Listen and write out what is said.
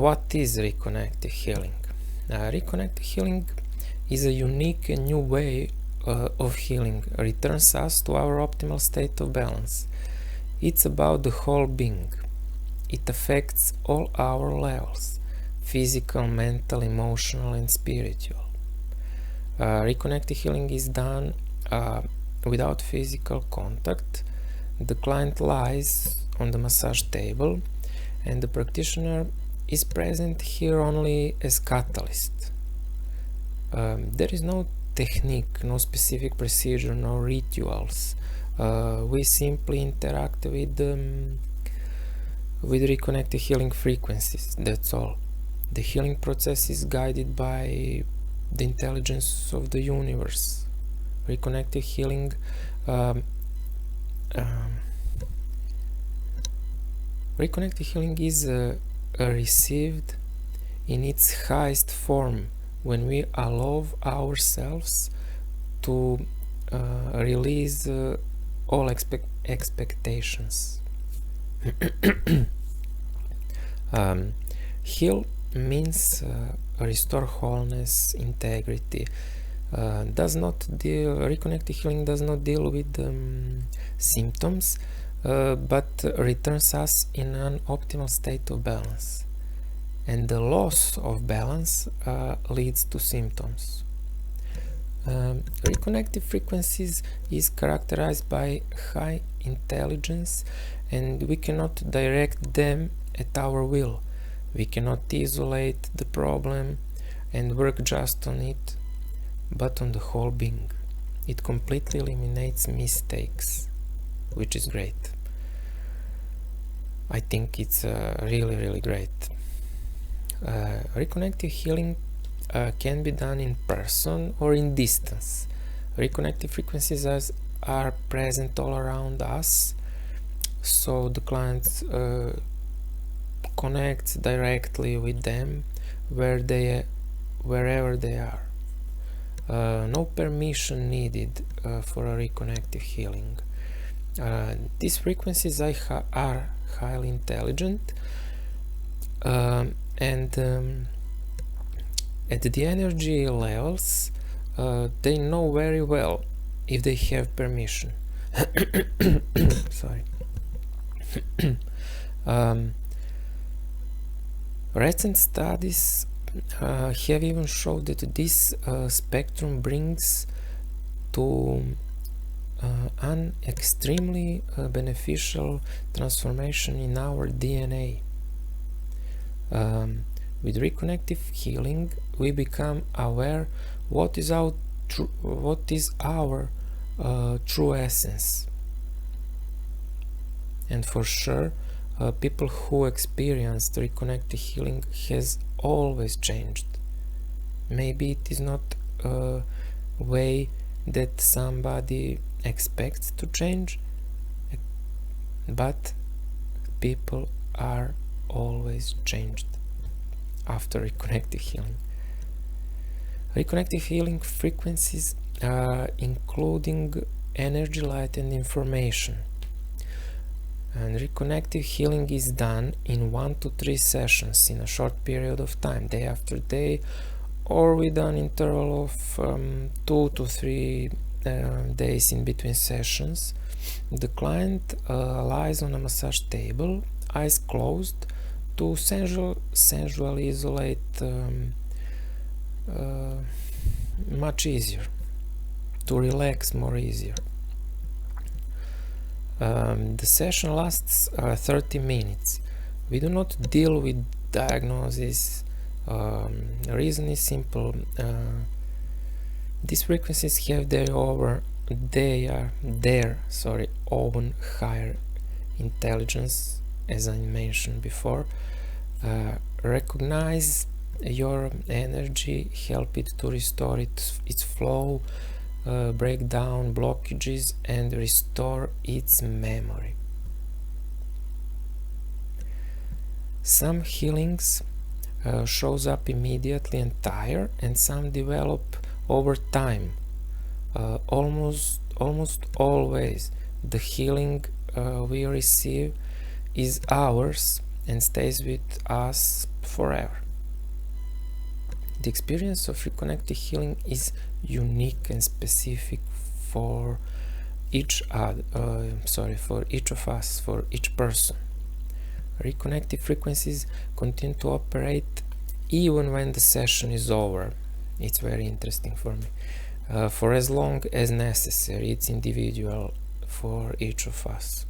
What is reconnective healing? Reconnective healing is a unique and new way of healing. Returns us to our optimal state of balance. It's about the whole being. It affects all our levels: physical, mental, emotional, and spiritual. Reconnective healing is done without physical contact. The client lies on the massage table, and the practitioner is present here only as catalyst. There is no technique, no specific procedure, no rituals. We simply interact with reconnected healing frequencies, that's all. The healing process is guided by the intelligence of the universe. Reconnected healing reconnected healing is received in its highest form when we allow ourselves to release all expectations. Heal means restore wholeness, integrity. Reconnected healing does not deal with symptoms, but returns us in an optimal state of balance. And the loss of balance leads to symptoms. Reconnective frequencies is characterized by high intelligence, and we cannot direct them at our will. We cannot isolate the problem and work just on it, but on the whole being. It completely eliminates mistakes, which is great. I think it's really great. Reconnective healing can be done in person or in distance. Reconnective frequencies are present all around us, so the client connects directly with them wherever they are. No permission needed for a reconnective healing. These frequencies are highly intelligent, and at the energy levels they know very well if they have permission. Sorry. Recent studies have even shown that this spectrum brings to an extremely beneficial transformation in our DNA. With reconnective healing, we become aware what is our true essence. And for sure, people who experienced reconnective healing has always changed. Maybe it is not a way that somebody expects to change, but people are always changed after reconnective healing. Reconnective healing frequencies including energy, light, and information. And reconnective healing is done in 1 to 3 sessions in a short period of time, day after day, or with an interval of 2 to 3 days in between sessions. The client lies on a massage table, eyes closed, to sensually isolate much easier, to relax more easier. The session lasts 30 minutes. We do not deal with diagnosis. The reason is simple. These frequencies have their own higher intelligence, as I mentioned before. Recognize your energy, help it to restore its flow, break down blockages, and restore its memory. Some healings shows up immediately and tire, and some develop over time. Almost always the healing we receive is ours and stays with us forever. The experience of reconnected healing is unique and specific for each of us, for each person. Reconnected frequencies continue to operate even when the session is over. It's very interesting for me. For as long as necessary. It's individual for each of us.